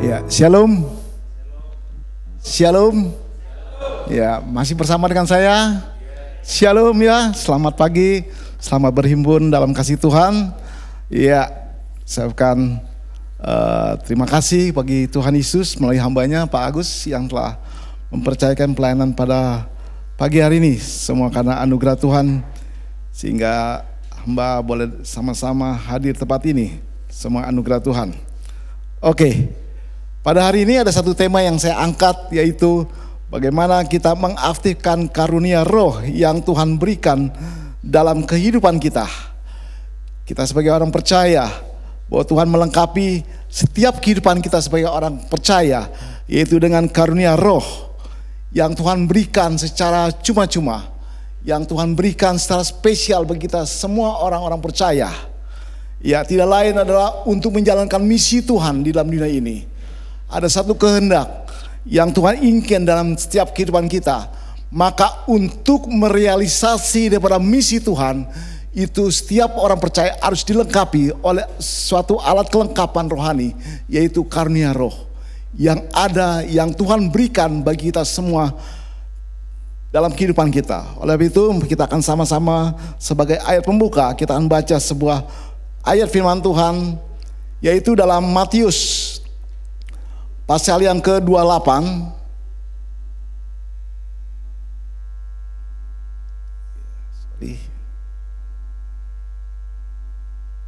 Ya, shalom. Shalom. Ya, masih bersama dengan saya. Shalom ya, selamat pagi, selamat berhimpun dalam kasih Tuhan. Ya, saya ucapkan terima kasih bagi Tuhan Yesus melalui hambanya Pak Agus yang telah mempercayakan pelayanan pada pagi hari ini. Semua karena anugerah Tuhan sehingga hamba boleh sama-sama hadir tepat ini. Semua anugerah Tuhan. Oke, pada hari ini ada satu tema yang saya angkat, yaitu bagaimana kita mengaktifkan karunia roh yang Tuhan berikan dalam kehidupan kita. Kita sebagai orang percaya bahwa Tuhan melengkapi setiap kehidupan kita sebagai orang percaya, yaitu dengan karunia roh yang Tuhan berikan secara cuma-cuma, yang Tuhan berikan secara spesial bagi kita semua orang-orang percaya. Ya, tidak lain adalah untuk menjalankan misi Tuhan di dalam dunia ini. Ada satu kehendak yang Tuhan inginkan dalam setiap kehidupan kita. Maka untuk merealisasi daripada misi Tuhan, itu setiap orang percaya harus dilengkapi oleh suatu alat kelengkapan rohani, yaitu karunia roh yang ada, yang Tuhan berikan bagi kita semua dalam kehidupan kita. Oleh itu kita akan sama-sama sebagai ayat pembuka, kita akan baca sebuah ayat firman Tuhan, yaitu dalam Matius pasal yang ke-28.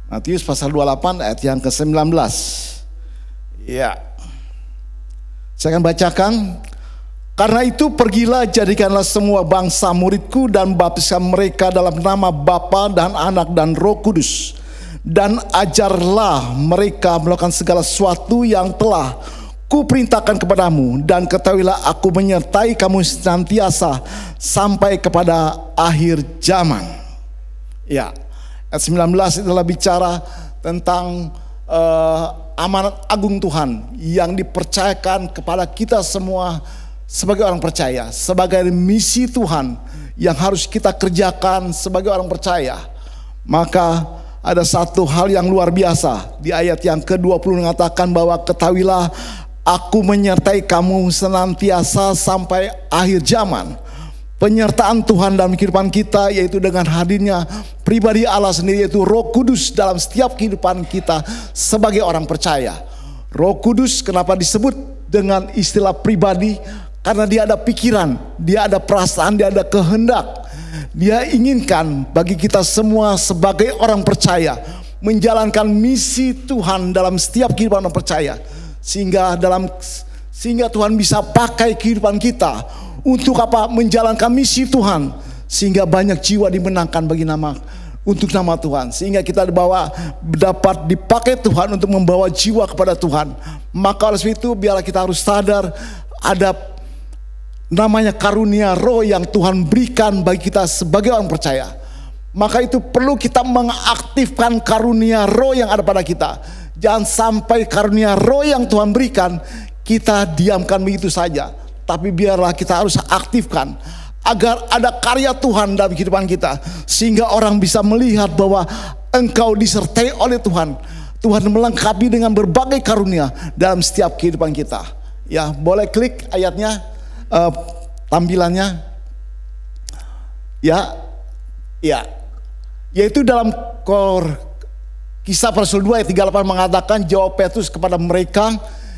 Matius pasal 28 ayat yang ke-19. Ya, saya akan bacakan. Karena itu pergilah, jadikanlah semua bangsa muridku dan baptiskan mereka dalam nama Bapa dan Anak dan Roh Kudus, dan ajarlah mereka melakukan segala sesuatu yang telah kuperintahkan kepadamu, dan ketahuilah aku menyertai kamu senantiasa sampai kepada akhir zaman. Ya, ayat 19 adalah bicara tentang amanat agung Tuhan yang dipercayakan kepada kita semua sebagai orang percaya, sebagai misi Tuhan yang harus kita kerjakan sebagai orang percaya. Maka ada satu hal yang luar biasa di ayat yang ke-20 mengatakan bahwa ketahuilah aku menyertai kamu senantiasa sampai akhir zaman. Penyertaan Tuhan dalam kehidupan kita, yaitu dengan hadirnya pribadi Allah sendiri, yaitu Roh Kudus dalam setiap kehidupan kita sebagai orang percaya. Roh Kudus kenapa disebut dengan istilah pribadi? Karena dia ada pikiran, dia ada perasaan, dia ada kehendak. Dia inginkan bagi kita semua sebagai orang percaya menjalankan misi Tuhan dalam setiap kehidupan orang percaya, sehingga Tuhan bisa pakai kehidupan kita untuk apa? Menjalankan misi Tuhan, sehingga banyak jiwa dimenangkan bagi untuk nama Tuhan, sehingga kita dapat dipakai Tuhan untuk membawa jiwa kepada Tuhan. Maka oleh sebab itu biarlah kita harus sadar ada namanya karunia roh yang Tuhan berikan bagi kita sebagai orang percaya. Maka itu perlu kita mengaktifkan karunia roh yang ada pada kita. Jangan sampai karunia roh yang Tuhan berikan kita diamkan begitu saja, tapi biarlah kita harus aktifkan agar ada karya Tuhan dalam kehidupan kita, sehingga orang bisa melihat bahwa engkau disertai oleh Tuhan. Tuhan melengkapi dengan berbagai karunia dalam setiap kehidupan kita. Ya, boleh klik ayatnya, tampilannya, yaitu dalam Kisah Rasul 2 ayat 38 mengatakan, jawab Petrus kepada mereka,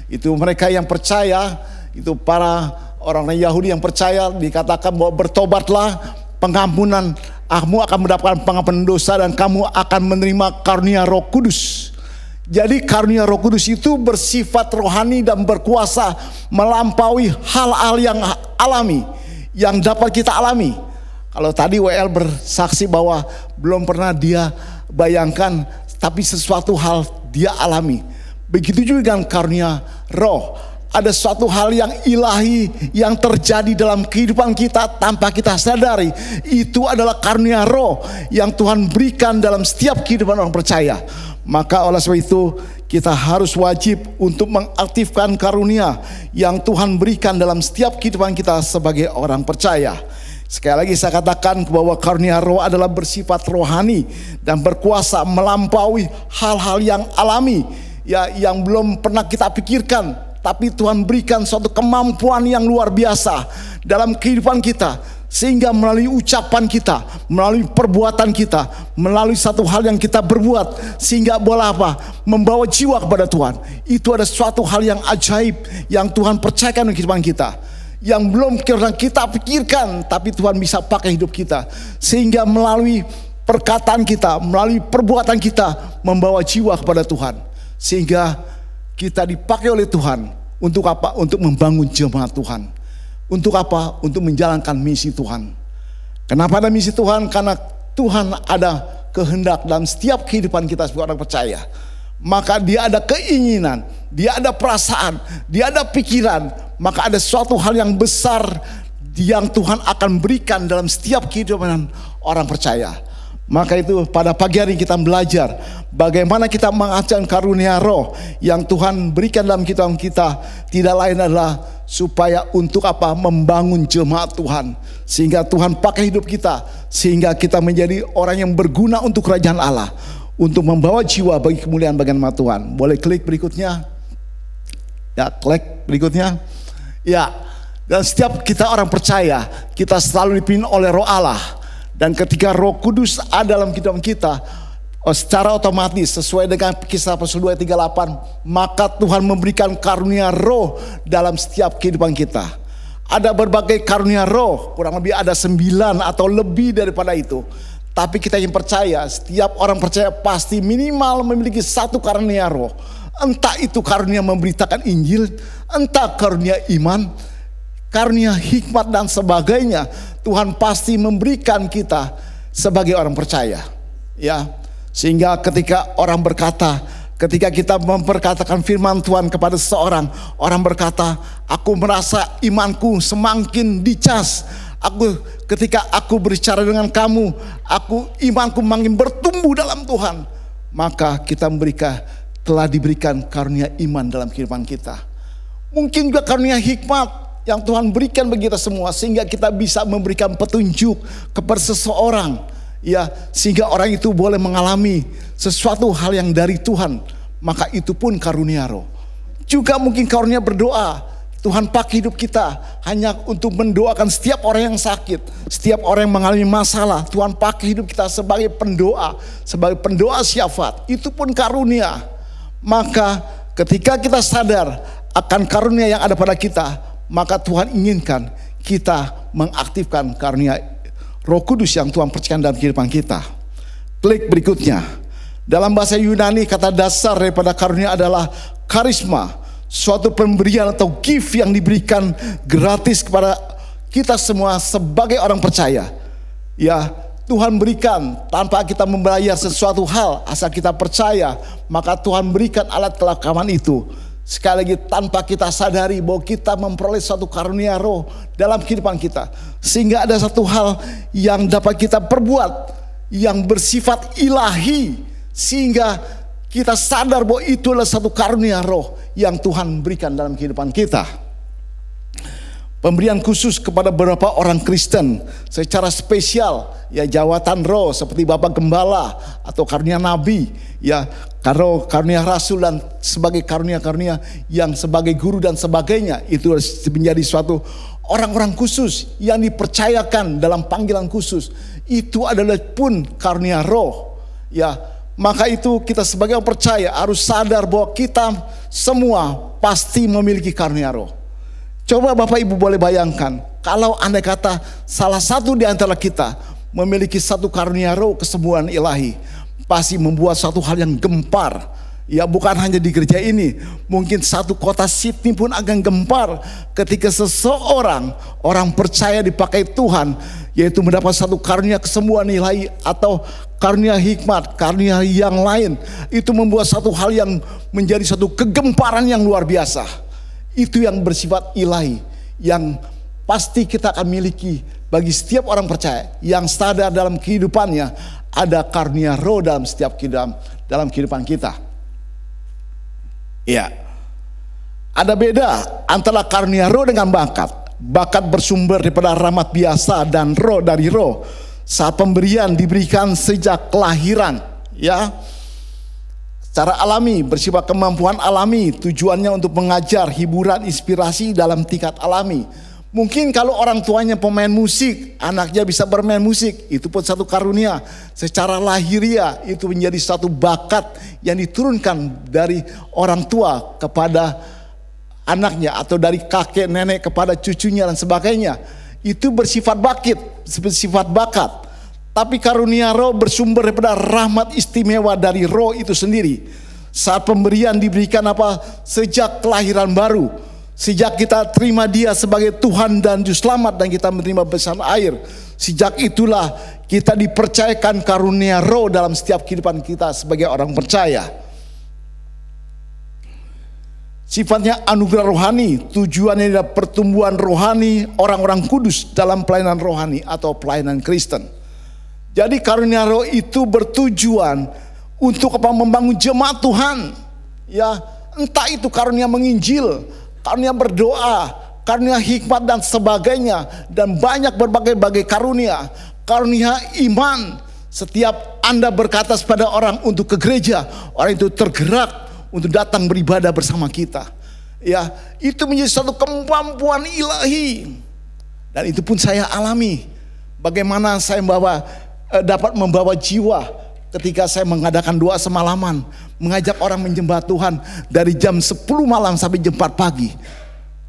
itu mereka yang percaya, itu para orang Yahudi yang percaya, dikatakan bahwa bertobatlah, pengampunan kamu akan mendapatkan pengampunan dosa, dan kamu akan menerima karunia Roh Kudus. Jadi karunia Roh Kudus itu bersifat rohani dan berkuasa melampaui hal-hal yang alami, yang dapat kita alami. Kalau tadi WL bersaksi bahwa belum pernah dia bayangkan, tapi sesuatu hal dia alami. Begitu juga dengan karunia roh. Ada suatu hal yang ilahi yang terjadi dalam kehidupan kita tanpa kita sadari. Itu adalah karunia roh yang Tuhan berikan dalam setiap kehidupan orang percaya. Maka oleh sebab itu kita harus wajib untuk mengaktifkan karunia yang Tuhan berikan dalam setiap kehidupan kita sebagai orang percaya. Sekali lagi saya katakan bahwa karunia roh adalah bersifat rohani dan berkuasa melampaui hal-hal yang alami, ya, yang belum pernah kita pikirkan. tapi Tuhan berikan suatu kemampuan yang luar biasa dalam kehidupan kita, sehingga melalui ucapan kita, melalui perbuatan kita, melalui satu hal yang kita berbuat, sehingga boleh apa? Membawa jiwa kepada Tuhan. Itu ada suatu hal yang ajaib yang Tuhan percayakan di kehidupan kita, yang belum kita pikirkan, tapi Tuhan bisa pakai hidup kita, sehingga melalui perkataan kita, melalui perbuatan kita, membawa jiwa kepada Tuhan, sehingga kita dipakai oleh Tuhan. Untuk apa? Untuk membangun jemaat Tuhan. Untuk apa? Untuk menjalankan misi Tuhan. Kenapa ada misi Tuhan? Karena Tuhan ada kehendak dalam setiap kehidupan kita sebagai orang percaya. Maka dia ada keinginan, dia ada perasaan, dia ada pikiran. Maka ada suatu hal yang besar yang Tuhan akan berikan dalam setiap kehidupan orang percaya. Maka itu pada pagi hari kita belajar bagaimana kita mengajarkan karunia roh yang Tuhan berikan dalam kehidupan kita. Tidak lain adalah supaya untuk apa? Membangun jemaat Tuhan, sehingga Tuhan pakai hidup kita, sehingga kita menjadi orang yang berguna untuk kerajaan Allah, untuk membawa jiwa bagi kemuliaan bagi nama Tuhan. Boleh klik berikutnya. Ya, klik berikutnya. Ya, dan setiap kita orang percaya, kita selalu dipimpin oleh Roh Allah. Dan ketika Roh Kudus ada dalam kehidupan kita, secara otomatis sesuai dengan Kisah Rasul 2:38, maka Tuhan memberikan karunia roh dalam setiap kehidupan kita. Ada berbagai karunia roh, kurang lebih ada 9 atau lebih daripada itu. Tapi kita yang percaya, setiap orang percaya pasti minimal memiliki satu karunia roh. Entah itu karunia memberitakan Injil, entah karunia iman, karunia hikmat dan sebagainya. Tuhan pasti memberikan kita sebagai orang percaya, ya. Sehingga ketika orang berkata, ketika kita memperkatakan firman Tuhan kepada seseorang, orang berkata, aku merasa imanku semakin dicas. Ketika aku berbicara dengan kamu, imanku makin bertumbuh dalam Tuhan. Maka kita telah diberikan karunia iman dalam kehidupan kita. Mungkin juga karunia hikmat yang Tuhan berikan bagi kita semua, sehingga kita bisa memberikan petunjuk kepada seseorang, ya, sehingga orang itu boleh mengalami sesuatu hal yang dari Tuhan. Maka itu pun karunia roh. Juga mungkin karunia berdoa. Tuhan pakai hidup kita hanya untuk mendoakan setiap orang yang sakit, setiap orang yang mengalami masalah. Tuhan pakai hidup kita sebagai pendoa syafaat. Itu pun karunia. Maka ketika kita sadar akan karunia yang ada pada kita, maka Tuhan inginkan kita mengaktifkan karunia Roh Kudus yang Tuhan percayakan dalam kehidupan kita. Klik berikutnya. Dalam bahasa Yunani, kata dasar daripada karunia adalah karisma, suatu pemberian atau gift yang diberikan gratis kepada kita semua sebagai orang percaya. Ya, Tuhan berikan tanpa kita membayar sesuatu hal, asal kita percaya, maka Tuhan berikan alat kelengkapan itu. Sekali lagi, tanpa kita sadari bahwa kita memperoleh suatu karunia roh dalam kehidupan kita, sehingga ada satu hal yang dapat kita perbuat yang bersifat ilahi, sehingga kita sadar bahwa itu adalah satu karunia roh yang Tuhan berikan dalam kehidupan kita. Pemberian khusus kepada beberapa orang Kristen secara spesial, ya, jawatan roh seperti Bapak Gembala atau karunia Nabi, ya, karunia Rasul dan sebagai karunia-karunia yang sebagai guru dan sebagainya. Itu menjadi suatu orang-orang khusus yang dipercayakan dalam panggilan khusus. Itu adalah pun karunia roh, ya. Maka itu kita sebagai orang percaya harus sadar bahwa kita semua pasti memiliki karunia roh. Coba Bapak Ibu boleh bayangkan, kalau andai kata salah satu di antara kita memiliki satu karunia roh kesembuhan ilahi, pasti membuat satu hal yang gempar. Ya, bukan hanya di gereja ini, mungkin satu kota Sydney pun akan gempar ketika seseorang, orang percaya dipakai Tuhan, yaitu mendapat satu karunia kesembuhan ilahi atau karunia hikmat, karunia yang lain. Itu membuat satu hal yang menjadi satu kegemparan yang luar biasa. Itu yang bersifat ilahi, yang pasti kita akan miliki bagi setiap orang percaya yang sadar dalam kehidupannya ada karunia roh dalam setiap kehidupan kita. Ya, ada beda antara karunia roh dengan bakat. Bakat bersumber daripada rahmat biasa dan roh dari roh. Saat pemberian diberikan sejak kelahiran, ya. secara alami, bersifat kemampuan alami, tujuannya untuk mengajar, hiburan, inspirasi dalam tingkat alami. Mungkin kalau orang tuanya pemain musik, anaknya bisa bermain musik, itu pun satu karunia. Secara lahiriah itu menjadi satu bakat yang diturunkan dari orang tua kepada anaknya, atau dari kakek nenek kepada cucunya dan sebagainya. Itu bersifat bakat. Tapi karunia roh bersumber daripada rahmat istimewa dari roh itu sendiri. Saat pemberian diberikan sejak kelahiran baru. Sejak kita terima Dia sebagai Tuhan dan Juru Selamat dan kita menerima baptisan air, sejak itulah kita dipercayakan karunia roh dalam setiap kehidupan kita sebagai orang percaya. Sifatnya anugerah rohani, tujuannya adalah pertumbuhan rohani orang-orang kudus dalam pelayanan rohani atau pelayanan Kristen. Jadi karunia roh itu bertujuan untuk membangun jemaat Tuhan. Ya, entah itu karunia menginjil, karunia berdoa, karunia hikmat dan sebagainya, dan banyak berbagai-bagai karunia. Karunia iman, setiap Anda berkata kepada orang untuk ke gereja, orang itu tergerak untuk datang beribadah bersama kita. Ya, itu menjadi satu kemampuan ilahi. Dan itu pun saya alami. Bagaimana saya dapat membawa jiwa ketika saya mengadakan doa semalaman, mengajak orang menyembah Tuhan dari jam 10 malam sampai jam 4 pagi.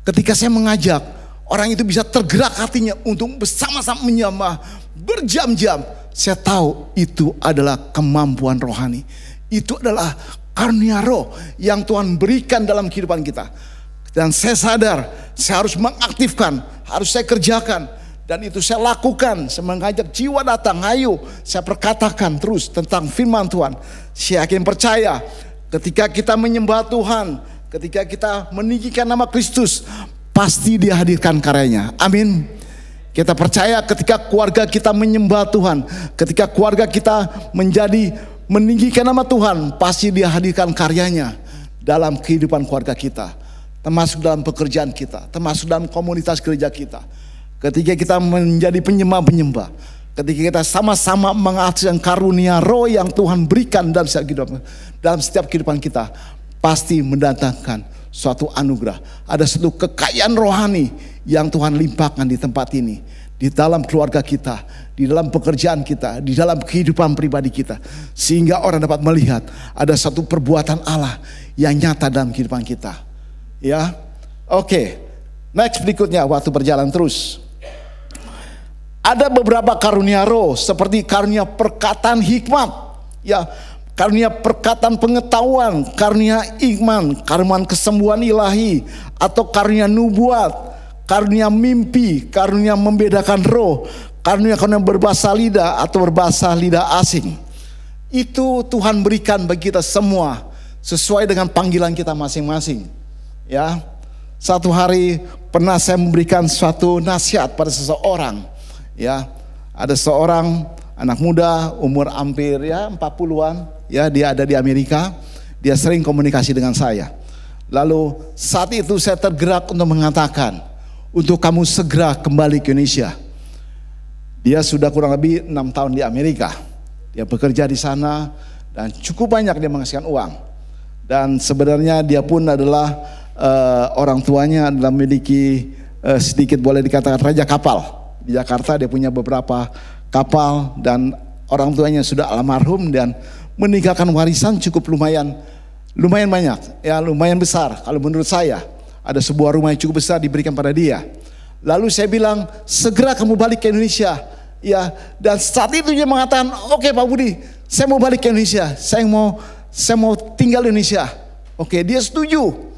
Ketika saya mengajak, orang itu bisa tergerak hatinya untuk bersama-sama menyembah berjam-jam. Saya tahu itu adalah kemampuan rohani. Itu adalah karunia roh yang Tuhan berikan dalam kehidupan kita. Dan saya sadar, saya harus mengaktifkan, harus saya kerjakan. Dan itu saya lakukan, saya mengajak jiwa datang, ayo saya perkatakan terus tentang firman Tuhan. Saya yakin percaya ketika kita menyembah Tuhan, ketika kita meninggikan nama Kristus, pasti Dia hadirkan karyanya. Amin. Kita percaya ketika keluarga kita menyembah Tuhan, ketika keluarga kita meninggikan nama Tuhan, pasti Dia hadirkan karyanya dalam kehidupan keluarga kita, termasuk dalam pekerjaan kita, termasuk dalam komunitas gereja kita. Ketika kita menjadi penyembah-penyembah, ketika kita sama-sama mengaktifkan karunia roh yang Tuhan berikan dalam setiap kehidupan kita, pasti mendatangkan suatu anugerah. Ada satu kekayaan rohani yang Tuhan limpahkan di tempat ini, di dalam keluarga kita, di dalam pekerjaan kita, di dalam kehidupan pribadi kita, sehingga orang dapat melihat ada satu perbuatan Allah yang nyata dalam kehidupan kita. Ya, oke. Next, berikutnya, waktu berjalan terus. Ada beberapa karunia roh seperti karunia perkataan hikmat, ya, karunia perkataan pengetahuan, karunia iman, karunia kesembuhan ilahi, atau karunia nubuat, karunia mimpi, karunia membedakan roh, karunia berbahasa lidah atau berbahasa lidah asing. Itu Tuhan berikan bagi kita semua sesuai dengan panggilan kita masing-masing. Ya, satu hari pernah saya memberikan suatu nasihat pada seseorang. Ya, ada seorang anak muda umur hampir 40-an, ya, dia ada di Amerika. Dia sering komunikasi dengan saya. Lalu saat itu saya tergerak untuk mengatakan, untuk kamu segera kembali ke Indonesia. Dia sudah kurang lebih 6 tahun di Amerika. Dia bekerja di sana dan cukup banyak dia menghasilkan uang. Dan sebenarnya dia pun adalah orang tuanya adalah memiliki sedikit boleh dikatakan raja kapal. Di Jakarta dia punya beberapa kapal dan orang tuanya sudah almarhum dan meninggalkan warisan cukup lumayan banyak, ya, lumayan besar kalau menurut saya. Ada sebuah rumah yang cukup besar diberikan pada dia. Lalu saya bilang, segera kamu balik ke Indonesia, ya. Dan saat itu dia mengatakan, oke Pak Budi, saya mau balik ke Indonesia, saya mau tinggal di Indonesia. Oke, dia setuju.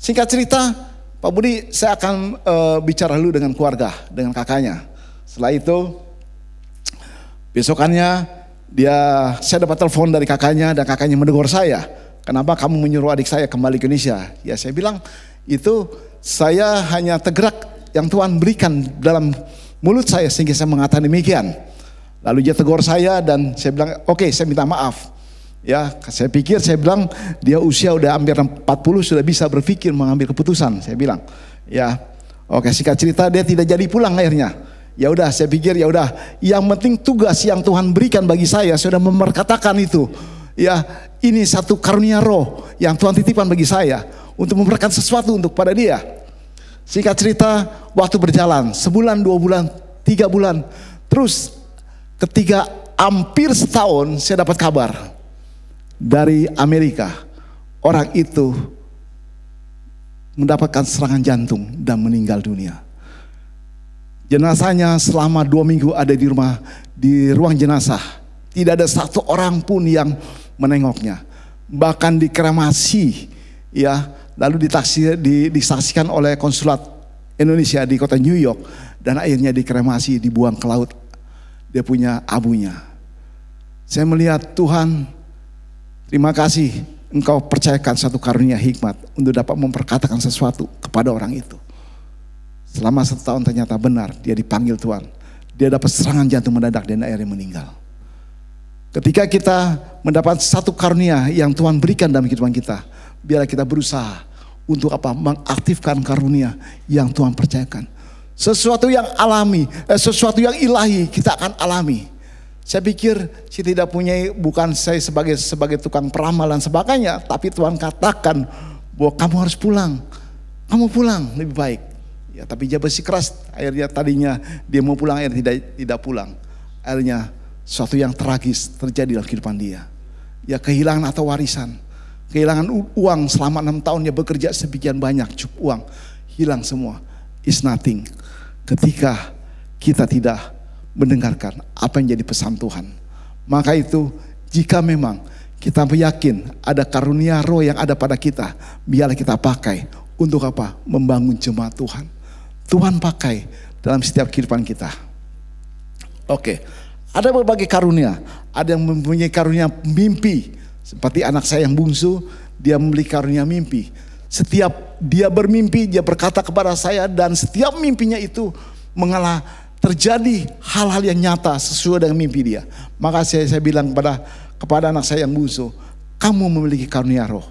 Singkat cerita, Pak Budi, saya akan bicara dulu dengan keluarga, dengan kakaknya. Setelah itu, besokannya saya dapat telepon dari kakaknya dan kakaknya menegur saya. Kenapa kamu menyuruh adik saya kembali ke Indonesia? Ya, saya bilang, itu saya hanya tergerak yang Tuhan berikan dalam mulut saya sehingga saya mengatakan demikian. Lalu dia tegur saya dan saya bilang, oke, saya minta maaf. Ya, saya bilang dia usia udah hampir 40 sudah bisa berpikir mengambil keputusan. Saya bilang, ya, oke, singkat cerita dia tidak jadi pulang akhirnya. Ya udah, saya pikir ya udah, yang penting tugas yang Tuhan berikan bagi saya sudah memperkatakan itu. Ya, ini satu karunia roh yang Tuhan titipkan bagi saya untuk memberikan sesuatu untuk pada dia. Singkat cerita, waktu berjalan sebulan, 2 bulan, 3 bulan, terus ketika hampir setahun saya dapat kabar dari Amerika, orang itu mendapatkan serangan jantung dan meninggal dunia. Jenazahnya selama 2 minggu ada di ruang jenazah. Tidak ada satu orang pun yang menengoknya. Bahkan dikremasi, ya, lalu disaksikan oleh konsulat Indonesia di kota New York, dan akhirnya dikremasi, dibuang ke laut. Dia punya abunya. Saya melihat, Tuhan, terima kasih Engkau percayakan satu karunia hikmat untuk dapat memperkatakan sesuatu kepada orang itu. Selama 1 tahun ternyata benar dia dipanggil Tuhan. Dia dapat serangan jantung mendadak dan akhirnya meninggal. Ketika kita mendapat satu karunia yang Tuhan berikan dalam kehidupan kita, biarlah kita berusaha untuk mengaktifkan karunia yang Tuhan percayakan. Sesuatu yang alami, sesuatu yang ilahi kita akan alami. Saya pikir saya tidak punya, bukan saya sebagai tukang peramal dan sebagainya, tapi Tuhan katakan bahwa kamu harus pulang. Kamu pulang lebih baik. Ya, tapi dia bersikeras, akhirnya tadinya dia mau pulang, akhirnya tidak pulang. Akhirnya sesuatu yang tragis terjadi dalam kehidupan dia. Ya, kehilangan atau warisan, kehilangan uang selama 6 tahun dia bekerja sekian banyak, cukup uang hilang semua. Is nothing. Ketika kita tidak mendengarkan apa yang jadi pesan Tuhan. Maka itu, jika memang kita yakin ada karunia roh yang ada pada kita, biarlah kita pakai untuk apa? Membangun jemaat Tuhan. Tuhan pakai dalam setiap kehidupan kita. Oke, ada berbagai karunia. Ada yang mempunyai karunia mimpi, seperti anak saya yang bungsu, dia memiliki karunia mimpi. Setiap dia bermimpi, dia berkata kepada saya, dan setiap mimpinya itu terjadi hal-hal yang nyata sesuai dengan mimpi dia. Maka saya bilang kepada anak saya yang bungsu, kamu memiliki karunia roh,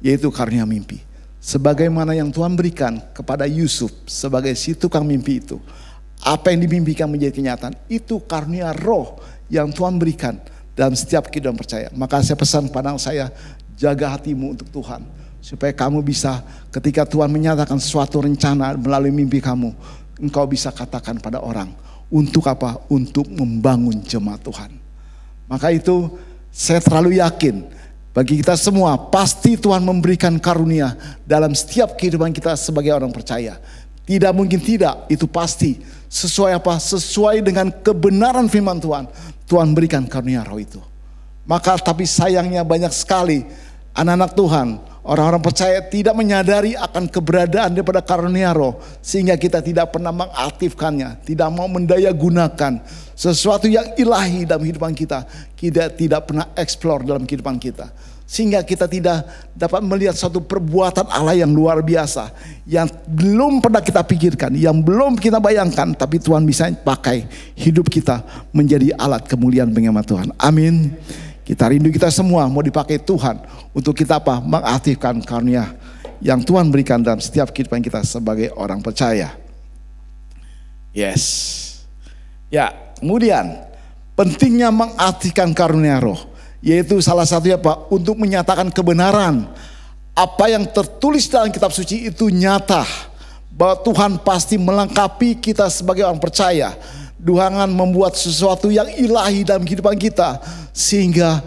yaitu karunia mimpi. Sebagaimana yang Tuhan berikan kepada Yusuf sebagai si tukang mimpi itu. Apa yang dimimpikan menjadi kenyataan, itu karunia roh yang Tuhan berikan dalam setiap kehidupan percaya. Maka saya pesan pada anak saya, jaga hatimu untuk Tuhan. Supaya kamu bisa, ketika Tuhan menyatakan suatu rencana melalui mimpi kamu, engkau bisa katakan pada orang. Untuk apa? Untuk membangun jemaat Tuhan. Maka itu saya terlalu yakin, bagi kita semua pasti Tuhan memberikan karunia dalam setiap kehidupan kita sebagai orang percaya. Tidak mungkin tidak, itu pasti. Sesuai apa? Sesuai dengan kebenaran firman Tuhan. Tuhan berikan karunia roh itu. Maka tapi sayangnya banyak sekali anak-anak Tuhan, orang-orang percaya tidak menyadari akan keberadaan daripada karunia roh, sehingga kita tidak pernah mengaktifkannya, tidak mau mendaya gunakan sesuatu yang ilahi dalam kehidupan kita. Kita tidak pernah explore dalam kehidupan kita, sehingga kita tidak dapat melihat suatu perbuatan Allah yang luar biasa, yang belum pernah kita pikirkan, yang belum kita bayangkan, tapi Tuhan bisa pakai hidup kita menjadi alat kemuliaan bagi nama Tuhan. Amin. Kita rindu kita semua mau dipakai Tuhan untuk kita apa? Mengaktifkan karunia yang Tuhan berikan dalam setiap kehidupan kita sebagai orang percaya. Yes. Ya, kemudian pentingnya mengaktifkan karunia roh, yaitu salah satunya apa? Untuk menyatakan kebenaran. Apa yang tertulis dalam kitab suci itu nyata, bahwa Tuhan pasti melengkapi kita sebagai orang percaya. Tuhan membuat sesuatu yang ilahi dalam kehidupan kita, sehingga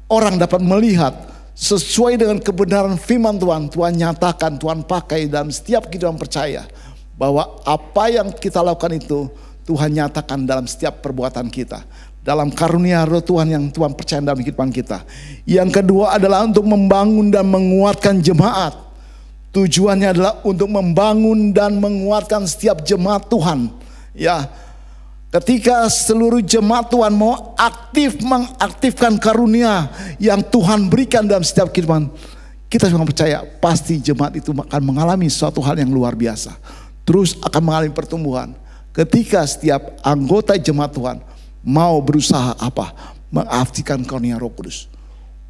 orang dapat melihat sesuai dengan kebenaran firman Tuhan. Tuhan nyatakan, Tuhan pakai dalam setiap kehidupan percaya, bahwa apa yang kita lakukan itu Tuhan nyatakan dalam setiap perbuatan kita, dalam karunia roh Tuhan yang Tuhan percaya dalam kehidupan kita. Yang kedua adalah untuk membangun dan menguatkan jemaat. Tujuannya adalah untuk membangun dan menguatkan setiap jemaat Tuhan. Ya, ketika seluruh jemaat Tuhan mau mengaktifkan karunia yang Tuhan berikan dalam setiap kehidupan, kita semua percaya pasti jemaat itu akan mengalami suatu hal yang luar biasa. Terus akan mengalami pertumbuhan. Ketika setiap anggota jemaat Tuhan mau berusaha apa? Mengaktifkan karunia Roh Kudus.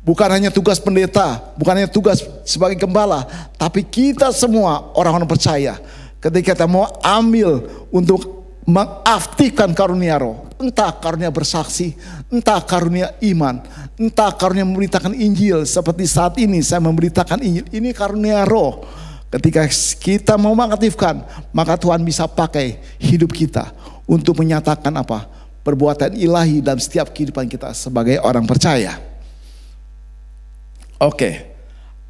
Bukan hanya tugas pendeta, bukan hanya tugas sebagai gembala, tapi kita semua orang-orang percaya, ketika kita mau ambil untuk mengaktifkan karunia roh. Entah karunia bersaksi, entah karunia iman, entah karunia memberitakan Injil. Seperti saat ini saya memberitakan Injil, ini karunia roh. Ketika kita mau mengaktifkan, maka Tuhan bisa pakai hidup kita untuk menyatakan apa? Perbuatan ilahi dalam setiap kehidupan kita sebagai orang percaya. Oke.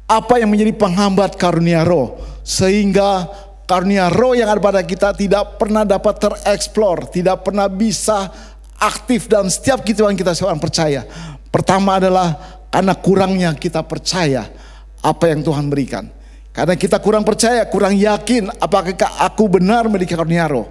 Apa yang menjadi penghambat karunia roh sehingga karunia roh yang ada pada kita tidak pernah dapat tereksplor, tidak pernah bisa aktif dalam setiap kehidupan kita seorang percaya? Pertama adalah karena kurangnya kita percaya apa yang Tuhan berikan. Karena kita kurang percaya, kurang yakin apakah aku benar memiliki karunia roh.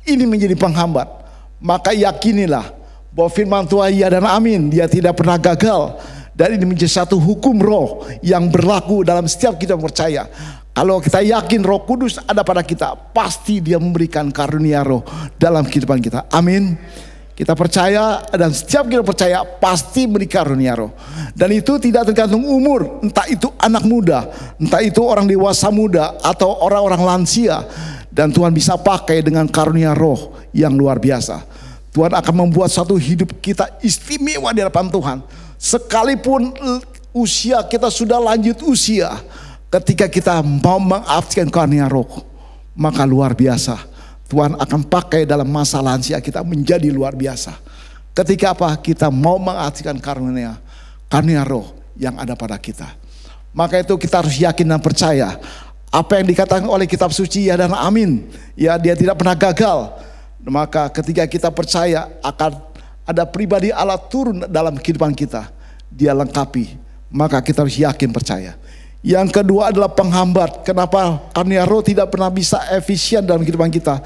Ini menjadi penghambat. Maka yakinilah bahwa firman Tuhan ya dan amin, dia tidak pernah gagal. Dan ini menjadi satu hukum roh yang berlaku dalam setiap kita percaya. Kalau kita yakin Roh Kudus ada pada kita, pasti dia memberikan karunia roh dalam kehidupan kita. Amin. Kita percaya dan setiap kita percaya pasti memberikan karunia roh. Dan itu tidak tergantung umur, entah itu anak muda, entah itu orang dewasa muda atau orang-orang lansia. Dan Tuhan bisa pakai dengan karunia roh yang luar biasa. Tuhan akan membuat satu hidup kita istimewa di hadapan Tuhan. Sekalipun usia kita sudah lanjut usia, ketika kita mau mengaktifkan karunia roh, maka luar biasa. Tuhan akan pakai dalam masa lansia kita menjadi luar biasa. Ketika apa? Kita mau mengaktifkan karunia roh yang ada pada kita. Maka itu kita harus yakin dan percaya. Apa yang dikatakan oleh kitab suci ya dan amin. Ya, dia tidak pernah gagal. Maka ketika kita percaya akan ada pribadi Allah turun dalam kehidupan kita, dia lengkapi, maka kita harus yakin percaya. Yang kedua adalah penghambat. Kenapa karunia roh tidak pernah bisa efisien dalam kehidupan kita?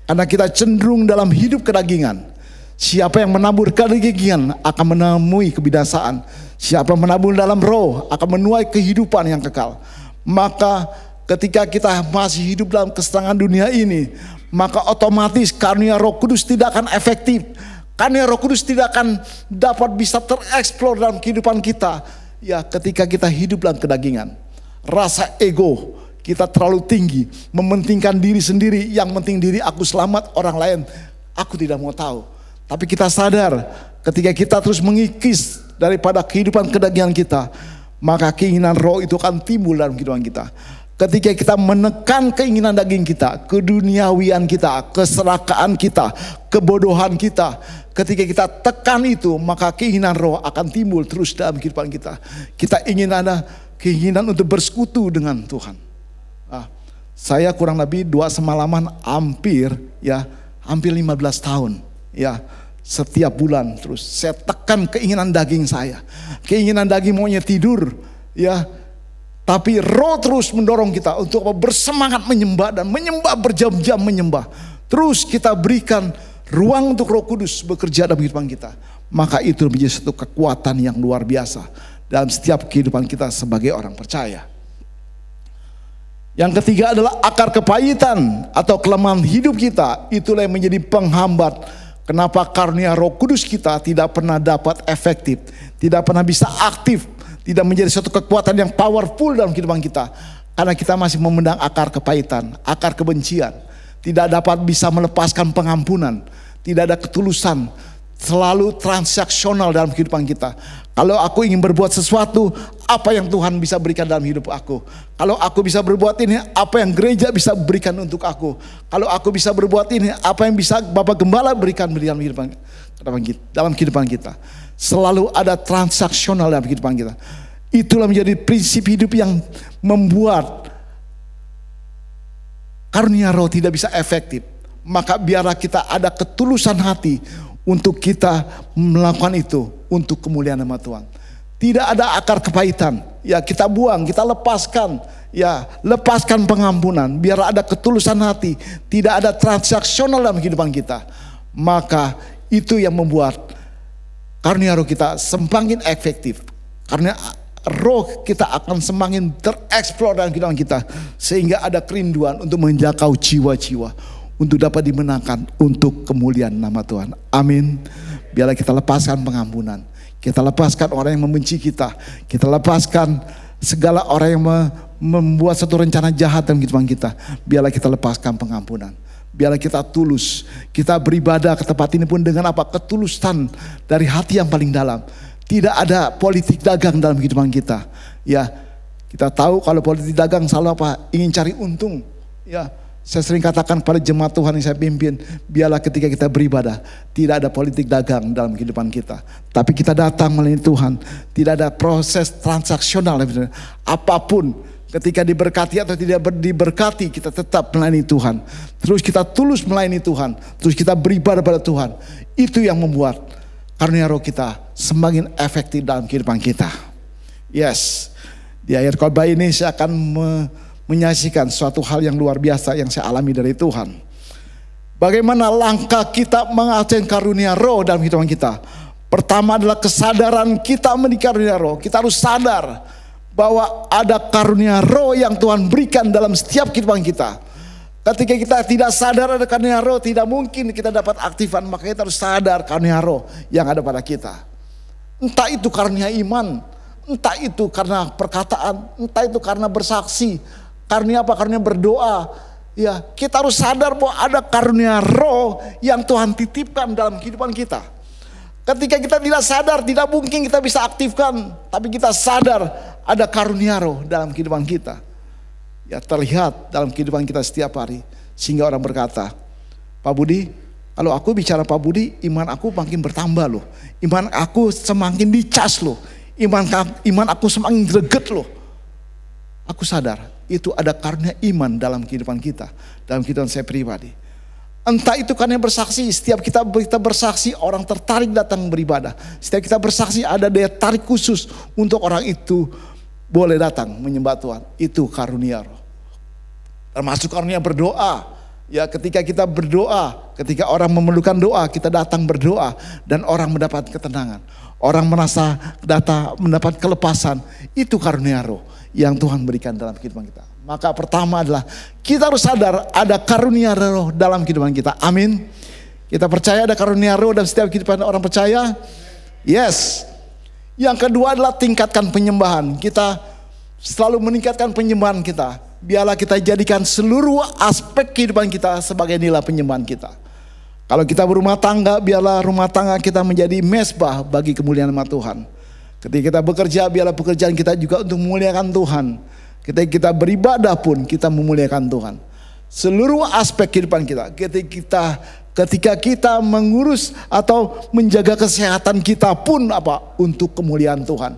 Karena kita cenderung dalam hidup kedagingan. Siapa yang menabur kedagingan akan menemui kebinasaan. Siapa yang menabur dalam roh akan menuai kehidupan yang kekal. Maka ketika kita masih hidup dalam kesenangan dunia ini, maka otomatis karunia Roh Kudus tidak akan efektif. Karunia Roh Kudus tidak akan dapat bisa tereksplor dalam kehidupan kita. Ya, ketika kita hidup dalam kedagingan, rasa ego kita terlalu tinggi, mementingkan diri sendiri. Yang penting diri aku selamat, orang lain aku tidak mau tahu. Tapi kita sadar ketika kita terus mengikis daripada kehidupan kedagingan kita, maka keinginan roh itu akan timbul dalam kehidupan kita. Ketika kita menekan keinginan daging kita, keduniawian kita, keserakaan kita, kebodohan kita, ketika kita tekan itu, maka keinginan roh akan timbul terus dalam kehidupan kita. Kita ingin ada keinginan untuk bersekutu dengan Tuhan. Saya kurang lebih 2 semalaman hampir 15 tahun ya, setiap bulan terus saya tekan keinginan daging saya. Keinginan daging maunya tidur ya. Tapi roh terus mendorong kita untuk bersemangat menyembah dan menyembah berjam-jam menyembah. Terus kita berikan ruang untuk Roh Kudus bekerja dalam kehidupan kita. Maka itu menjadi satu kekuatan yang luar biasa dalam setiap kehidupan kita sebagai orang percaya. Yang ketiga adalah akar kepahitan atau kelemahan hidup kita. Itulah yang menjadi penghambat. Kenapa karunia Roh Kudus kita tidak pernah dapat efektif, tidak pernah bisa aktif, tidak menjadi suatu kekuatan yang powerful dalam kehidupan kita. Karena kita masih memendang akar kepahitan, akar kebencian. Tidak dapat bisa melepaskan pengampunan. Tidak ada ketulusan. Selalu transaksional dalam kehidupan kita. Kalau aku ingin berbuat sesuatu, apa yang Tuhan bisa berikan dalam hidup aku? Kalau aku bisa berbuat ini, apa yang gereja bisa berikan untuk aku? Kalau aku bisa berbuat ini, apa yang bisa Bapak Gembala berikan dalam kehidupan kita? Selalu ada transaksional dalam kehidupan kita. Itulah menjadi prinsip hidup yang membuat karunia roh tidak bisa efektif. Maka biarlah kita ada ketulusan hati untuk kita melakukan itu untuk kemuliaan nama Tuhan. Tidak ada akar kepahitan. Ya, kita buang, kita lepaskan. Ya, lepaskan pengampunan. Biar ada ketulusan hati. Tidak ada transaksional dalam kehidupan kita. Maka itu yang membuat karunia roh kita semakin efektif. Karena roh kita akan semakin tereksplor dalam kehidupan kita. Sehingga ada kerinduan untuk menjangkau jiwa-jiwa, untuk dapat dimenangkan untuk kemuliaan nama Tuhan. Amin. Biarlah kita lepaskan pengampunan. Kita lepaskan orang yang membenci kita. Kita lepaskan segala orang yang membuat satu rencana jahat dalam kehidupan kita. Biarlah kita lepaskan pengampunan. Biarlah kita tulus, kita beribadah ke tempat ini pun dengan apa? Ketulusan dari hati yang paling dalam. Tidak ada politik dagang dalam kehidupan kita. Ya, kita tahu kalau politik dagang selalu apa? Ingin cari untung. Ya, saya sering katakan kepada jemaat Tuhan yang saya pimpin, biarlah ketika kita beribadah, tidak ada politik dagang dalam kehidupan kita. Tapi kita datang melayani Tuhan, tidak ada proses transaksional. Apapun, ketika diberkati atau tidak diberkati, kita tetap melayani Tuhan. Terus kita tulus melayani Tuhan, terus kita beribadah pada Tuhan. Itu yang membuat karunia roh kita semakin efektif dalam kehidupan kita. Yes, di akhir khotbah ini saya akan menyaksikan suatu hal yang luar biasa yang saya alami dari Tuhan. Bagaimana langkah kita mengakses karunia roh dalam kehidupan kita. Pertama adalah kesadaran kita memiliki karunia roh. Kita harus sadar bahwa ada karunia roh yang Tuhan berikan dalam setiap kehidupan kita. Ketika kita tidak sadar ada karunia roh, tidak mungkin kita dapat aktifan. Makanya kita harus sadar karunia roh yang ada pada kita. Entah itu karunia iman, entah itu karena perkataan, entah itu karena bersaksi. Karunia apa? Karunia berdoa. Ya, kita harus sadar bahwa ada karunia roh yang Tuhan titipkan dalam kehidupan kita. Ketika kita tidak sadar, tidak mungkin kita bisa aktifkan. Tapi kita sadar ada karunia roh dalam kehidupan kita. Ya, terlihat dalam kehidupan kita setiap hari. Sehingga orang berkata, Pak Budi, kalau aku bicara Pak Budi, iman aku makin bertambah loh. Iman aku semakin dicas loh. Iman aku semakin greget loh. Aku sadar itu ada karunia iman dalam kehidupan kita, dalam kehidupan saya pribadi. Entah itu karena bersaksi, setiap kita bersaksi orang tertarik datang beribadah. Setiap kita bersaksi ada daya tarik khusus untuk orang itu boleh datang menyembah Tuhan. Itu karunia roh. Termasuk karunia berdoa. Ya, ketika kita berdoa, ketika orang memerlukan doa, kita datang berdoa dan orang mendapat ketenangan. Orang merasa mendapat kelepasan. Itu karunia roh yang Tuhan berikan dalam kehidupan kita. Maka pertama adalah kita harus sadar ada karunia roh dalam kehidupan kita. Amin. Kita percaya ada karunia roh dalam setiap kehidupan orang percaya. Yes. Yang kedua adalah tingkatkan penyembahan. Kita selalu meningkatkan penyembahan kita. Biarlah kita jadikan seluruh aspek kehidupan kita sebagai nilai penyembahan kita. Kalau kita berumah tangga, biarlah rumah tangga kita menjadi mezbah bagi kemuliaan nama Tuhan. Ketika kita bekerja, biarlah pekerjaan kita juga untuk memuliakan Tuhan. Ketika kita beribadah pun kita memuliakan Tuhan. Seluruh aspek kehidupan kita. Ketika kita mengurus atau menjaga kesehatan kita pun untuk kemuliaan Tuhan.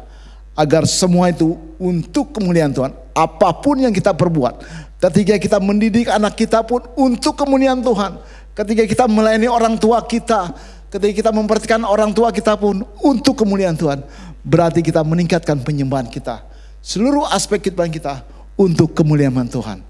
Agar semua itu untuk kemuliaan Tuhan. Apapun yang kita perbuat. Ketika kita mendidik anak kita pun untuk kemuliaan Tuhan. Ketika kita melayani orang tua kita. Ketika kita memperhatikan orang tua kita pun untuk kemuliaan Tuhan. Berarti kita meningkatkan penyembahan kita. Seluruh aspek kehidupan kita untuk kemuliaan Tuhan.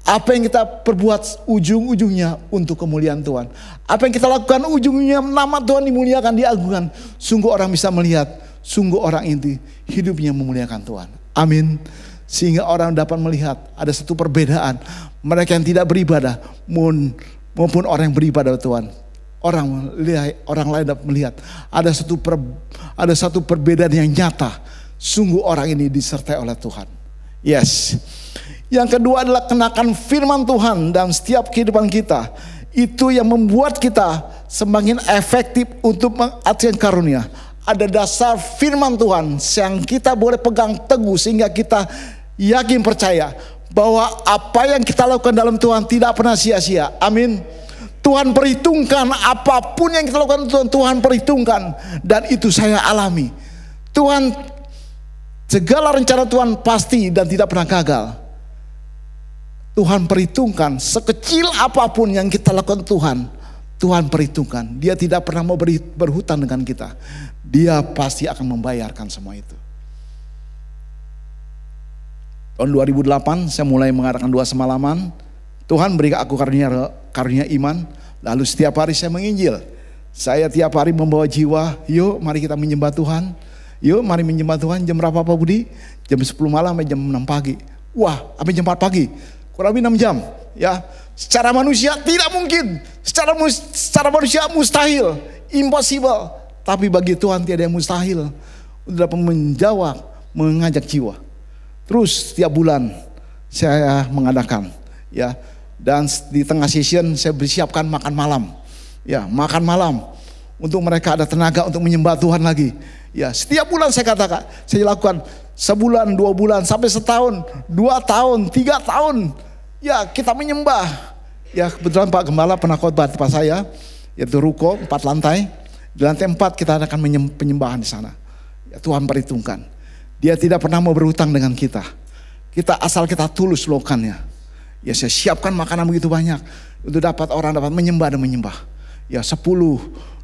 Apa yang kita perbuat ujung-ujungnya untuk kemuliaan Tuhan. Apa yang kita lakukan ujungnya nama Tuhan dimuliakan, diagungkan. Sungguh orang bisa melihat, sungguh orang ini hidupnya memuliakan Tuhan. Amin. Sehingga orang dapat melihat ada satu perbedaan. Mereka yang tidak beribadah maupun orang yang beribadah Tuhan. Orang lain dapat melihat ada satu perbedaan yang nyata. Sungguh orang ini disertai oleh Tuhan. Yes. Yang kedua adalah kenakan firman Tuhan dalam setiap kehidupan kita. Itu yang membuat kita semakin efektif untuk mengaktifkan karunia. Ada dasar firman Tuhan yang kita boleh pegang teguh sehingga kita yakin percaya bahwa apa yang kita lakukan dalam Tuhan tidak pernah sia-sia. Amin. Tuhan perhitungkan apapun yang kita lakukan, Tuhan perhitungkan, dan itu saya alami. Tuhan, segala rencana Tuhan pasti dan tidak pernah gagal. Tuhan perhitungkan sekecil apapun yang kita lakukan Tuhan perhitungkan. Dia tidak pernah mau berhutang dengan kita. Dia pasti akan membayarkan semua itu. Tahun 2008 saya mulai mengadakan 2 semalaman. Tuhan beri aku karunia iman. Lalu setiap hari saya menginjil. Saya tiap hari membawa jiwa. Yuk mari kita menyembah Tuhan. Yuk mari menyembah Tuhan. Jam berapa Pak Budi? Jam 10 malam sampai jam 6 pagi. Wah sampai jam 4 pagi. Kurang lebih 6 jam. Ya, secara manusia tidak mungkin. Secara manusia mustahil. Impossible. Tapi bagi Tuhan tiada yang mustahil. Untuk dapat menjawab, mengajak jiwa. Terus setiap bulan saya mengadakan. Ya, Dan di tengah session saya bersiapkan makan malam. Ya, makan malam untuk mereka ada tenaga untuk menyembah Tuhan lagi. Ya, setiap bulan saya katakan, saya lakukan sebulan, 2 bulan, sampai setahun, 2 tahun, 3 tahun. Ya, kita menyembah. Ya, kebetulan Pak Gembala pernah khotbah di tempat saya, yaitu ruko 4 lantai. Di lantai 4 kita akan penyembahan di sana. Ya, Tuhan perhitungkan. Dia tidak pernah mau berhutang dengan kita. Kita asal kita tulus melakukannya. Ya, saya siapkan makanan begitu banyak untuk dapat orang dapat menyembah dan menyembah. Ya, 10,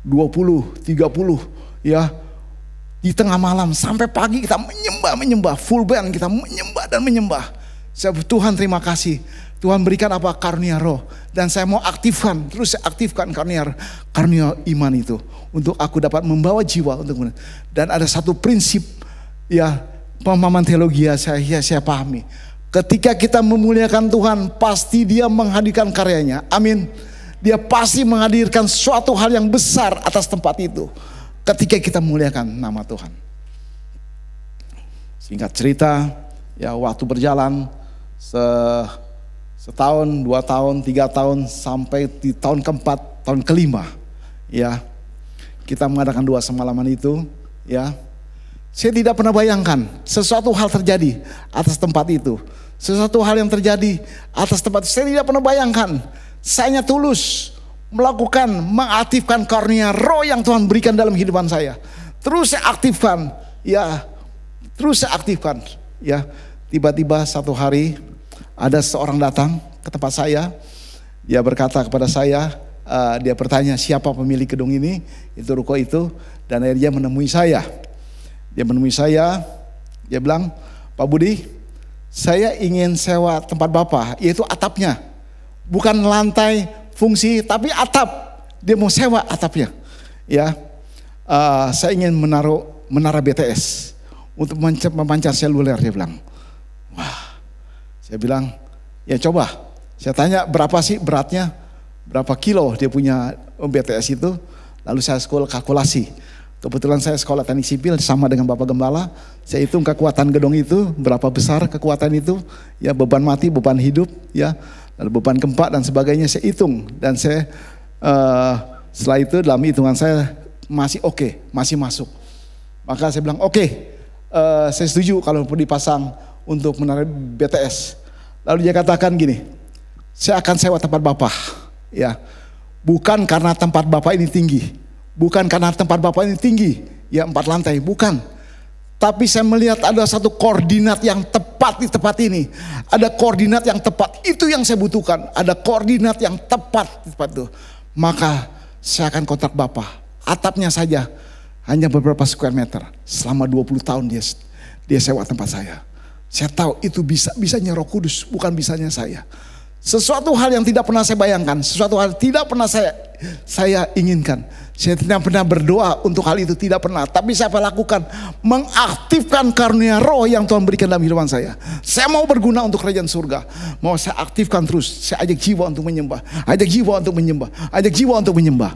20, 30, ya. Di tengah malam sampai pagi kita menyembah, full band kita menyembah dan menyembah. Tuhan terima kasih. Tuhan berikan apa? Karunia roh. Dan saya mau aktifkan, terus saya aktifkan karunia iman itu. Untuk aku dapat membawa jiwa untuk. Dan ada satu prinsip, ya, pemahaman teologi saya pahami. Ketika kita memuliakan Tuhan, pasti Dia menghadirkan karyanya. Amin. Dia pasti menghadirkan suatu hal yang besar atas tempat itu. Ketika kita memuliakan nama Tuhan. Singkat cerita, ya, waktu berjalan setahun, 2 tahun, 3 tahun, sampai di tahun keempat, tahun kelima, ya, kita mengadakan 2 semalaman itu, ya. Saya tidak pernah bayangkan sesuatu hal terjadi atas tempat itu. Sesuatu hal yang terjadi atas tempat itu, saya tidak pernah bayangkan. Saya hanya tulus melakukan, mengaktifkan karunia roh yang Tuhan berikan dalam kehidupan saya. Terus saya aktifkan, ya, terus saya aktifkan, ya. Tiba-tiba satu hari ada seorang datang ke tempat saya. Dia berkata kepada saya, dia bertanya siapa pemilik gedung ini, itu ruko itu, dan akhirnya dia menemui saya. Dia menemui saya, dia bilang, Pak Budi, saya ingin sewa tempat Bapak, yaitu atapnya, bukan lantai fungsi, tapi atap. Dia mau sewa atapnya, ya. Saya ingin menaruh menara BTS untuk memancar seluler. Dia bilang, wah. Saya bilang, ya coba. Saya tanya berapa sih beratnya, berapa kilo dia punya BTS itu. Lalu saya kalkulasi. Kebetulan saya sekolah teknik sipil sama dengan Bapak Gembala. Saya hitung kekuatan gedung itu, berapa besar kekuatan itu, ya, beban mati, beban hidup, ya, lalu beban gempa dan sebagainya saya hitung. Dan saya setelah itu dalam hitungan saya masih oke, masih masuk. Maka saya bilang oke, saya setuju kalau dipasang untuk menara BTS. Lalu dia katakan gini, saya akan sewa tempat Bapak, ya, bukan karena tempat Bapak ini tinggi, bukan karena tempat Bapak ini tinggi, ya, 4 lantai, bukan. Tapi saya melihat ada satu koordinat yang tepat di tempat ini. Ada koordinat yang tepat, itu yang saya butuhkan. Ada koordinat yang tepat di tempat itu. Maka saya akan kontrak Bapak. Atapnya saja hanya beberapa square meter. Selama 20 tahun dia sewa tempat saya. Saya tahu itu bisanya Roh Kudus, bukan bisanya saya. Sesuatu hal yang tidak pernah saya bayangkan, sesuatu hal tidak pernah saya inginkan. Saya tidak pernah berdoa untuk hal itu, tidak pernah. Tapi saya lakukan, mengaktifkan karunia roh yang Tuhan berikan dalam kehidupan saya. Saya mau berguna untuk kerajaan surga. Mau saya aktifkan terus, saya ajak jiwa untuk menyembah, ajak jiwa untuk menyembah, ajak jiwa untuk menyembah.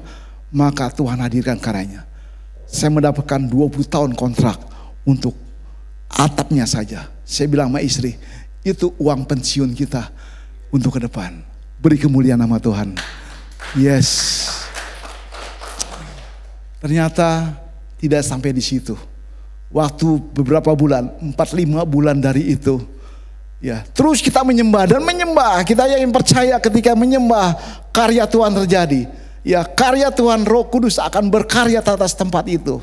Maka Tuhan hadirkan karyanya. Saya mendapatkan 20 tahun kontrak untuk atapnya saja. Saya bilang sama istri, itu uang pensiun kita untuk ke depan. Beri kemuliaan nama Tuhan. Yes. Ternyata tidak sampai di situ. Waktu beberapa bulan, 4-5 bulan dari itu, ya, terus kita menyembah dan menyembah. Kita yang percaya ketika menyembah, karya Tuhan terjadi. Ya, karya Tuhan Roh Kudus akan berkarya atas tempat itu,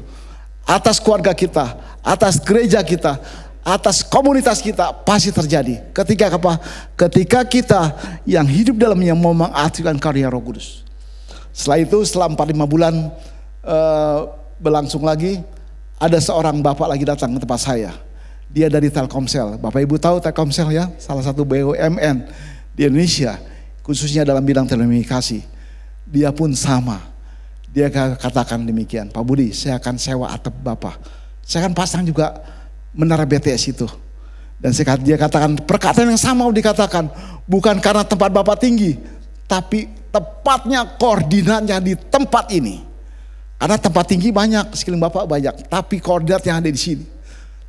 atas keluarga kita, atas gereja kita, atas komunitas kita, pasti terjadi. Ketika apa? Ketika kita yang hidup dalamnya mau mengaktifkan karya Roh Kudus. Setelah itu, setelah 4-5 bulan berlangsung lagi, ada seorang bapak lagi datang ke tempat saya. Dia dari Telkomsel. Bapak Ibu tahu Telkomsel, ya, salah satu BUMN di Indonesia, khususnya dalam bidang telekomunikasi. Dia pun sama. Dia katakan demikian, Pak Budi, saya akan sewa atap Bapak. Saya akan pasang juga menara BTS itu. Dan dia katakan perkataan yang sama dikatakan, bukan karena tempat Bapak tinggi, tapi tepatnya koordinatnya di tempat ini. Karena tempat tinggi banyak, sekeliling Bapak banyak, tapi koordinat yang ada di sini.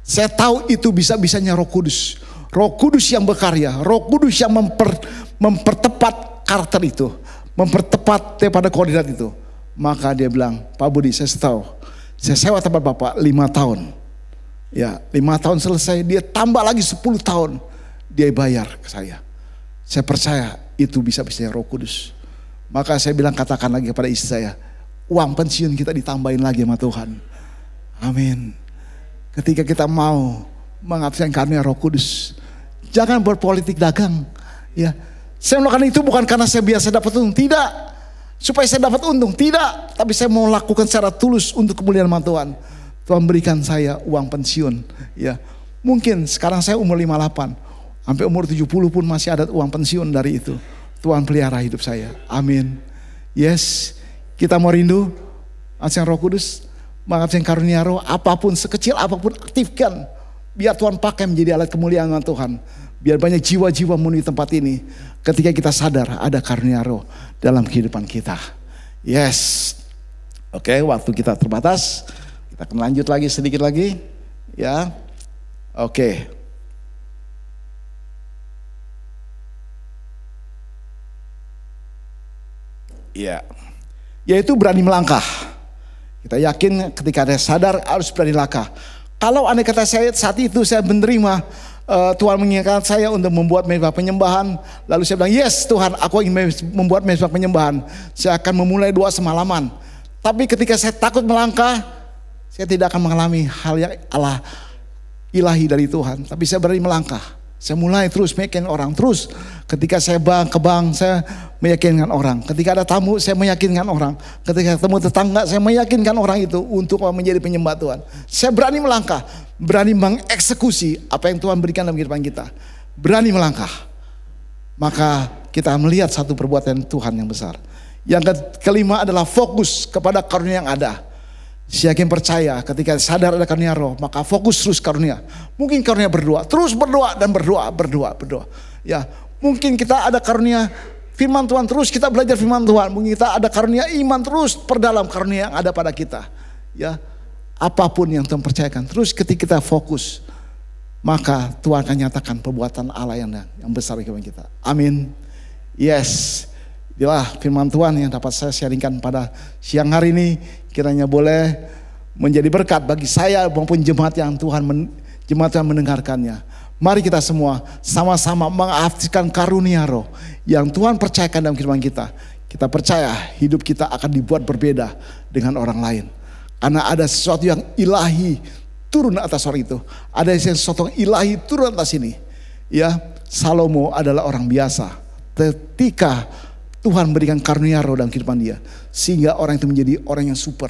Saya tahu itu bisa-bisanya Roh Kudus. Roh Kudus yang berkarya, Roh Kudus yang mempertepat karakter itu, mempertepat daripada koordinat itu. Maka dia bilang, Pak Budi, saya tahu, saya sewa tempat Bapak 5 tahun. Ya, 5 tahun selesai, dia tambah lagi 10 tahun, dia bayar ke saya. Saya percaya itu bisa Roh Kudus. Maka saya bilang, katakan lagi kepada istri saya, uang pensiun kita ditambahin lagi sama Tuhan. Amin. Ketika kita mau mengabsen karunia Roh Kudus, jangan berpolitik dagang. Ya, saya melakukan itu bukan karena saya biasa dapat untung, tidak. Supaya saya dapat untung, tidak. Tapi saya mau lakukan secara tulus untuk kemuliaan nama Tuhan. Tuhan berikan saya uang pensiun. Ya, mungkin sekarang saya umur 58, sampai umur 70 pun masih ada uang pensiun dari itu. Tuhan pelihara hidup saya. Amin. Yes, kita mau rindu absen Roh Kudus, mengabsen karunia Roh, apapun sekecil apapun aktifkan. Biar Tuhan pakai menjadi alat kemuliaan Tuhan. Biar banyak jiwa-jiwa memenuhi tempat ini. Ketika kita sadar ada karunia Roh dalam kehidupan kita. Yes. Oke, waktu kita terbatas. Kita akan lanjut lagi sedikit lagi. Ya. Oke. Ya. Yaitu berani melangkah. Kita yakin ketika ada sadar harus berani langkah. Kalau andai kata saya saat itu saya menerima Tuhan mengingatkan saya untuk membuat mezbah penyembahan, lalu saya bilang, yes Tuhan, aku ingin membuat mezbah penyembahan. Saya akan memulai doa semalaman. Tapi ketika saya takut melangkah, saya tidak akan mengalami hal yang ilahi dari Tuhan. Tapi saya berani melangkah. Saya mulai terus meyakinkan orang. Terus ketika saya ke bank, saya meyakinkan orang. Ketika ada tamu, saya meyakinkan orang. Ketika ketemu tetangga, saya meyakinkan orang itu untuk menjadi penyembah Tuhan. Saya berani melangkah. Berani mengeksekusi apa yang Tuhan berikan dalam kehidupan kita. Berani melangkah. Maka kita melihat satu perbuatan Tuhan yang besar. Yang kelima adalah fokus kepada karunia yang ada. Saya yakin percaya ketika sadar ada karunia Roh, maka fokus terus karunia. Mungkin karunia berdoa, terus berdoa dan berdoa. Ya, mungkin kita ada karunia firman Tuhan, terus kita belajar firman Tuhan. Mungkin kita ada karunia iman, terus perdalam karunia yang ada pada kita. Ya, apapun yang Tuhan percayakan, terus ketika kita fokus, maka Tuhan akan nyatakan perbuatan Allah yang besar bagi kita. Amin. Yes. Inilah firman Tuhan yang dapat saya sharingkan pada siang hari ini. Kiranya boleh menjadi berkat bagi saya maupun jemaat yang Tuhan mendengarkannya. Mari kita semua sama-sama mengaktifkan karunia Roh yang Tuhan percayakan dalam kehidupan kita. Kita percaya hidup kita akan dibuat berbeda dengan orang lain. Karena ada sesuatu yang ilahi turun atas orang itu. Ada sesuatu yang ilahi turun atas ini. Ya, Salomo adalah orang biasa. Ketika Tuhan berikan karunia Roh dalam kehidupan dia, sehingga orang itu menjadi orang yang super.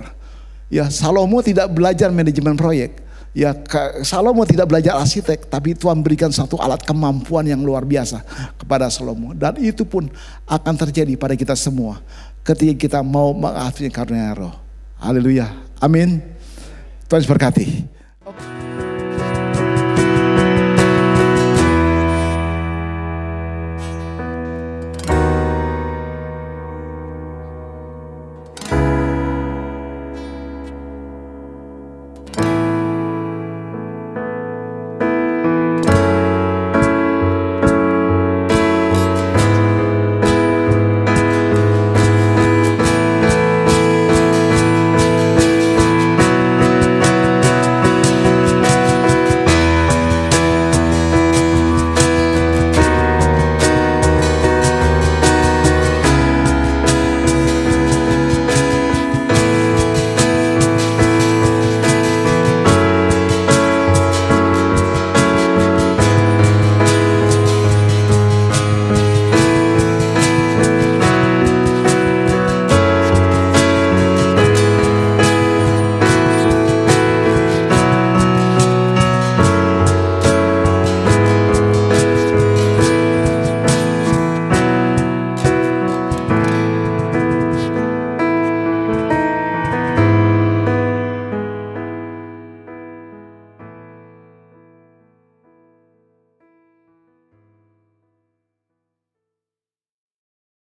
Ya, Salomo tidak belajar manajemen proyek. Ya, Salomo tidak belajar arsitek, tapi Tuhan berikan satu alat kemampuan yang luar biasa kepada Salomo. Dan itu pun akan terjadi pada kita semua ketika kita mau mengaktifkan karunia Roh. Haleluya. Amin. Tuhan berkati.